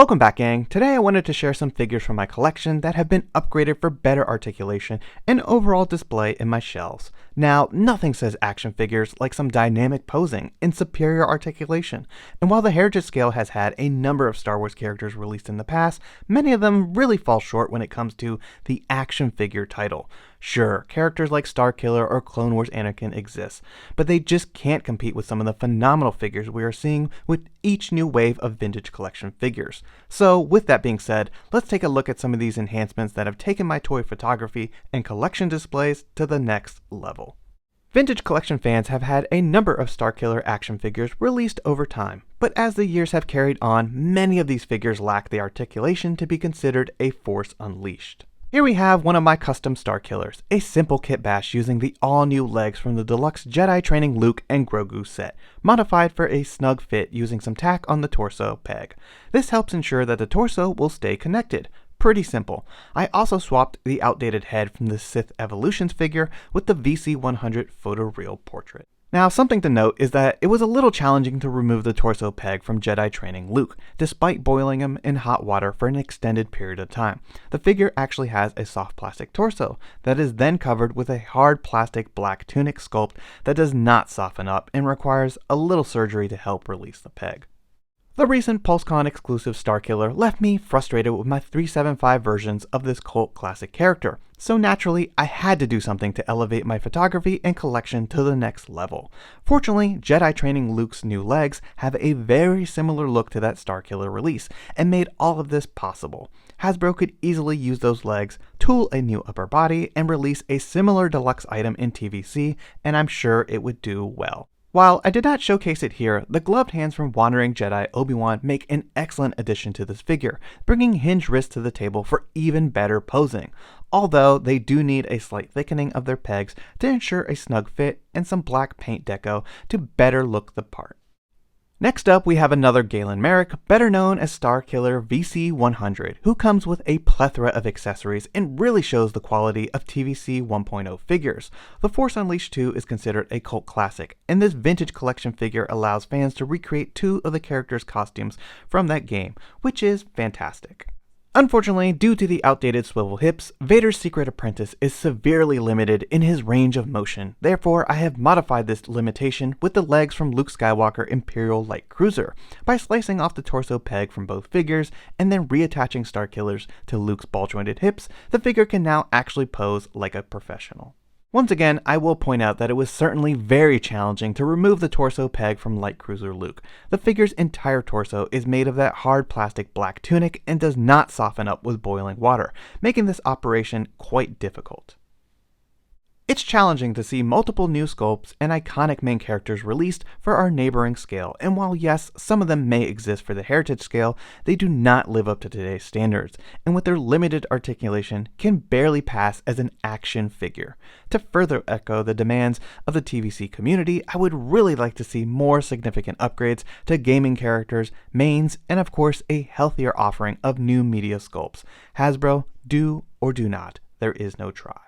Welcome back, gang. Today I wanted to share some figures from my collection that have been upgraded for better articulation and overall display in my shelves. Now, nothing says action figures like some dynamic posing and superior articulation, and while the Heritage Scale has had a number of Star Wars characters released in the past, many of them really fall short when it comes to the action figure title. Sure, characters like Starkiller or Clone Wars Anakin exist, but they just can't compete with some of the phenomenal figures we are seeing with each new wave of vintage collection figures. So with that being said, let's take a look at some of these enhancements that have taken my toy photography and collection displays to the next level. Vintage collection fans have had a number of Starkiller action figures released over time, but as the years have carried on, many of these figures lack the articulation to be considered a Force Unleashed. Here we have one of my custom Starkillers, a simple kit bash using the all-new legs from the deluxe Jedi Training Luke and Grogu set, modified for a snug fit using some tack on the torso peg. This helps ensure that the torso will stay connected. Pretty simple. I also swapped the outdated head from the Sith Evolutions figure with the VC100 photoreal portrait. Now, something to note is that it was a little challenging to remove the torso peg from Jedi Training Luke, despite boiling him in hot water for an extended period of time. The figure actually has a soft plastic torso that is then covered with a hard plastic black tunic sculpt that does not soften up and requires a little surgery to help release the peg. The recent PulseCon exclusive Starkiller left me frustrated with my 375 versions of this cult classic character, so naturally I had to do something to elevate my photography and collection to the next level. Fortunately, Jedi Training Luke's new legs have a very similar look to that Starkiller release, and made all of this possible. Hasbro could easily use those legs, tool a new upper body, and release a similar deluxe item in TVC, and I'm sure it would do well. While I did not showcase it here, the gloved hands from Wandering Jedi Obi-Wan make an excellent addition to this figure, bringing hinged wrists to the table for even better posing, although they do need a slight thickening of their pegs to ensure a snug fit and some black paint deco to better look the part. Next up, we have another Galen Merrick, better known as Starkiller VC100, who comes with a plethora of accessories and really shows the quality of TVC 1.0 figures. The Force Unleashed 2 is considered a cult classic, and this vintage collection figure allows fans to recreate two of the characters' costumes from that game, which is fantastic. Unfortunately, due to the outdated swivel hips, Vader's secret apprentice is severely limited in his range of motion. Therefore, I have modified this limitation with the legs from Luke Skywalker Imperial Light Cruiser by slicing off the torso peg from both figures and then reattaching Starkillers to Luke's ball-jointed hips. The figure can now actually pose like a professional. Once again, I will point out that it was certainly very challenging to remove the torso peg from Light Cruiser Luke. The figure's entire torso is made of that hard plastic black tunic and does not soften up with boiling water, making this operation quite difficult. It's challenging to see multiple new sculpts and iconic main characters released for our neighboring scale, and while yes, some of them may exist for the Heritage Scale, they do not live up to today's standards, and with their limited articulation, can barely pass as an action figure. To further echo the demands of the TVC community, I would really like to see more significant upgrades to gaming characters, mains, and of course a healthier offering of new media sculpts. Hasbro, do or do not, there is no try.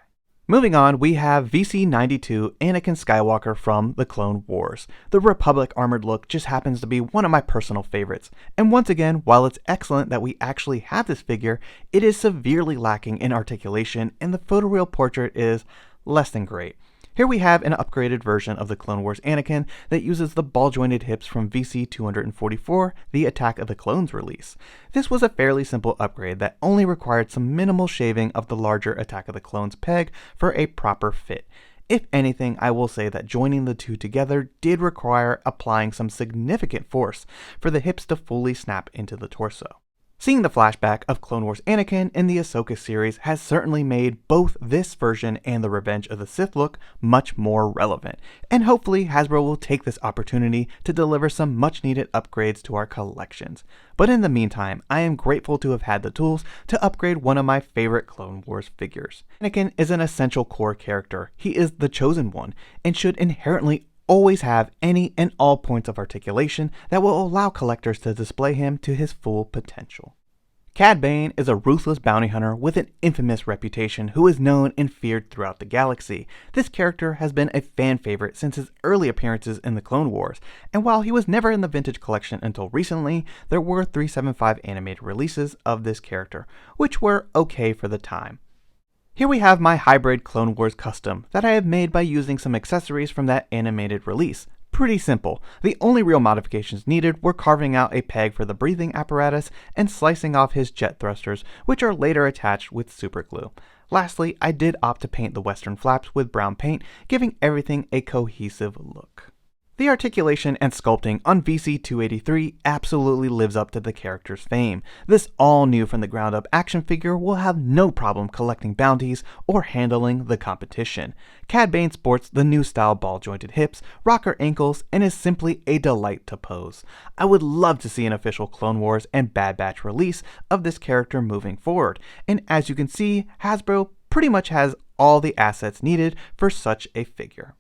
Moving on, we have VC92 Anakin Skywalker from the Clone Wars. The Republic armored look just happens to be one of my personal favorites. And once again, while it's excellent that we actually have this figure, it is severely lacking in articulation and the photoreal portrait is less than great. Here we have an upgraded version of the Clone Wars Anakin that uses the ball-jointed hips from VC244, the Attack of the Clones release. This was a fairly simple upgrade that only required some minimal shaving of the larger Attack of the Clones peg for a proper fit. If anything, I will say that joining the two together did require applying some significant force for the hips to fully snap into the torso. Seeing the flashback of Clone Wars Anakin in the Ahsoka series has certainly made both this version and the Revenge of the Sith look much more relevant, and hopefully Hasbro will take this opportunity to deliver some much needed upgrades to our collections. But in the meantime, I am grateful to have had the tools to upgrade one of my favorite Clone Wars figures. Anakin is an essential core character. He is the chosen one, and should inherently always have any and all points of articulation that will allow collectors to display him to his full potential. Cad Bane is a ruthless bounty hunter with an infamous reputation who is known and feared throughout the galaxy. This character has been a fan favorite since his early appearances in the Clone Wars, and while he was never in the Vintage Collection until recently, there were 375 animated releases of this character, which were okay for the time. Here we have my hybrid Clone Wars custom that I have made by using some accessories from that animated release. Pretty simple. The only real modifications needed were carving out a peg for the breathing apparatus and slicing off his jet thrusters, which are later attached with super glue. Lastly, I did opt to paint the western flaps with brown paint, giving everything a cohesive look. The articulation and sculpting on VC-283 absolutely lives up to the character's fame. This all-new from the ground-up action figure will have no problem collecting bounties or handling the competition. Cad Bane sports the new style ball-jointed hips, rocker ankles, and is simply a delight to pose. I would love to see an official Clone Wars and Bad Batch release of this character moving forward, and as you can see, Hasbro pretty much has all the assets needed for such a figure.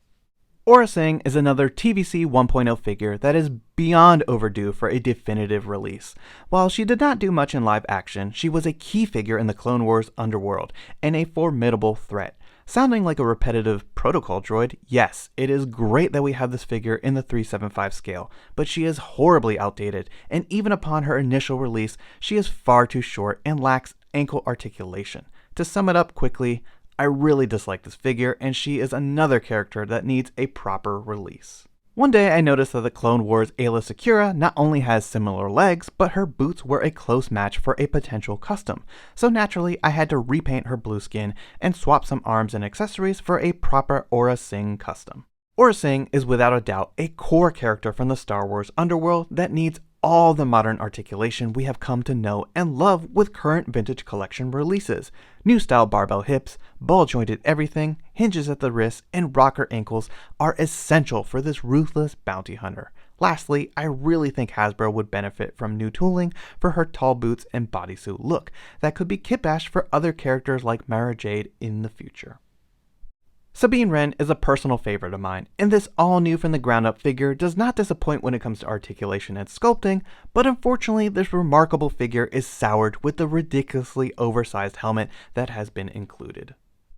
Aurra is another TVC 1.0 figure that is beyond overdue for a definitive release. While she did not do much in live action, she was a key figure in the Clone Wars underworld and a formidable threat. Sounding like a repetitive protocol droid, yes, it is great that we have this figure in the 375 scale, but she is horribly outdated, and even upon her initial release, she is far too short and lacks ankle articulation. To sum it up quickly, I really dislike this figure, and she is another character that needs a proper release. One day I noticed that the Clone Wars Aayla Secura not only has similar legs, but her boots were a close match for a potential custom, so naturally I had to repaint her blue skin and swap some arms and accessories for a proper Aurra custom. Aurra is without a doubt a core character from the Star Wars underworld that needs all the modern articulation we have come to know and love with current Vintage Collection releases. New style barbell hips, ball jointed everything, hinges at the wrists, and rocker ankles are essential for this ruthless bounty hunter. Lastly, I really think Hasbro would benefit from new tooling for her tall boots and bodysuit look that could be kitbashed for other characters like Mara Jade in the future. Sabine Wren is a personal favorite of mine, and this all-new from the ground-up figure does not disappoint when it comes to articulation and sculpting, but unfortunately this remarkable figure is soured with the ridiculously oversized helmet that has been included.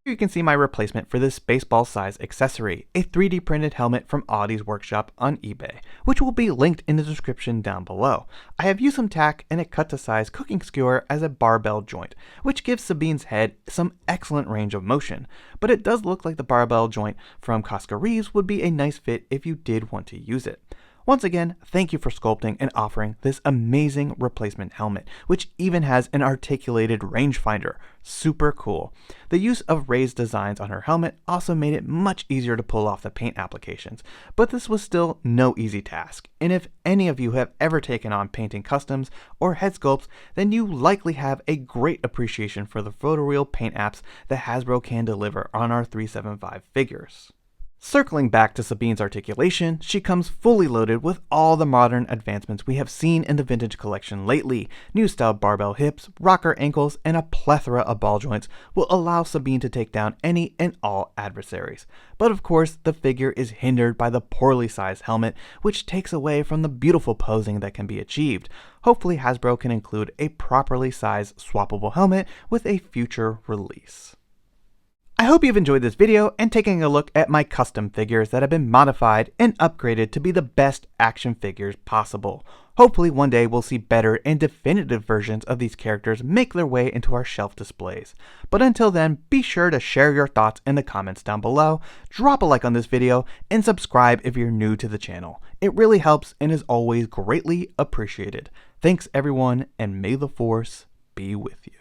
Here you can see my replacement for this baseball-sized accessory, a 3D printed helmet from Audes workshop on eBay, which will be linked in the description down below. I have used some tack and a cut-to-size cooking skewer as a barbell joint, which gives Sabine's head some excellent range of motion, but it does look like the barbell joint from Cosca Reeves would be a nice fit if you did want to use it. Once again, thank you for sculpting and offering this amazing replacement helmet, which even has an articulated rangefinder. Super cool. The use of raised designs on her helmet also made it much easier to pull off the paint applications, but this was still no easy task. And if any of you have ever taken on painting customs or head sculpts, then you likely have a great appreciation for the photoreal paint apps that Hasbro can deliver on our 375 figures. Circling back to Sabine's articulation, she comes fully loaded with all the modern advancements we have seen in the Vintage Collection lately. New style barbell hips, rocker ankles, and a plethora of ball joints will allow Sabine to take down any and all adversaries. But of course, the figure is hindered by the poorly sized helmet, which takes away from the beautiful posing that can be achieved. Hopefully Hasbro can include a properly sized swappable helmet with a future release. I hope you've enjoyed this video and taking a look at my custom figures that have been modified and upgraded to be the best action figures possible. Hopefully one day we'll see better and definitive versions of these characters make their way into our shelf displays. But until then, be sure to share your thoughts in the comments down below, drop a like on this video, and subscribe if you're new to the channel. It really helps and is always greatly appreciated. Thanks everyone, and may the Force be with you.